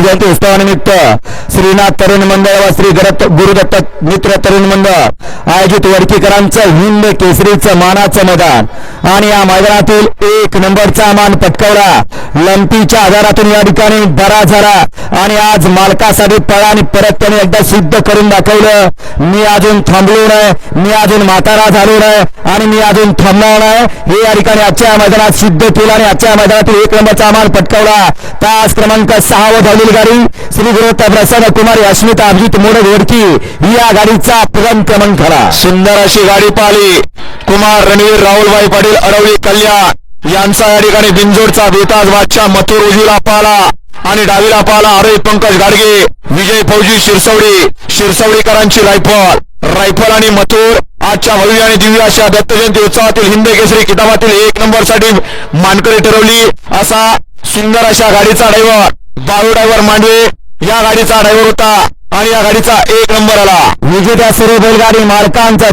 जयंती उत्सवानिमित्त श्रीनाथ तरुण मंडळ व श्री गुरुदत्त मित्र तरुण मंडळ आयोजित वडकीकरांचं हिंद केसरीचं मानाचं मैदान आणि या मैदानातील 1 नंबरचा मान पटकावला लंपीच्या आधारातून या ठिकाणी बराच झाला आणि आज मालकासाठी पळा आणि परत त्याने एकदा सिद्ध करून दाखवलं. मी अजून थांबलो नाही, मी अजून म्हातारा झालो नाही आणि मी अजून थांबणार नाही हे या ठिकाणी आजच्या मैदानात सिद्ध केलं आणि आजच्या मैदानातील 1 नंबरचा मान पटकावला. तास क्रमांक 6 वर धावलेली गाडी श्री गुरुदत्त प्रसन्न कुमार अस्मिता अभिजित मोडक वडकी ही या गाडीचा प्रथम क्रमांक झाला. सुंदर अशी गाडी पाहिली. कुमार रणवीर राहुलभाई पाटील अरवली कल्याण यांचा या ठिकाणी बिंजोडचा बेताज बादशाह मथुर उजवीला पाला आणि डावीला पाला आरोही पंकज गाडगे विजय फौजी शिरसवडीकरांची रायफल आणि मथुर आजच्या भव्य आणि दिव्य अशा दत्त जयंती उत्सवातील हिंद केसरी किताबातील 1 नंबर साठी मानकरी ठरवली. असा सुंदर अशा गाडीचा ड्रायव्हर बाळू ड्रायव्हर मांडवे या गाडीचा ड्रायव्हर होता आणि या गाडीचा 1 नंबर आला. विजेत्या सर्व बैलगाडी मालकांचा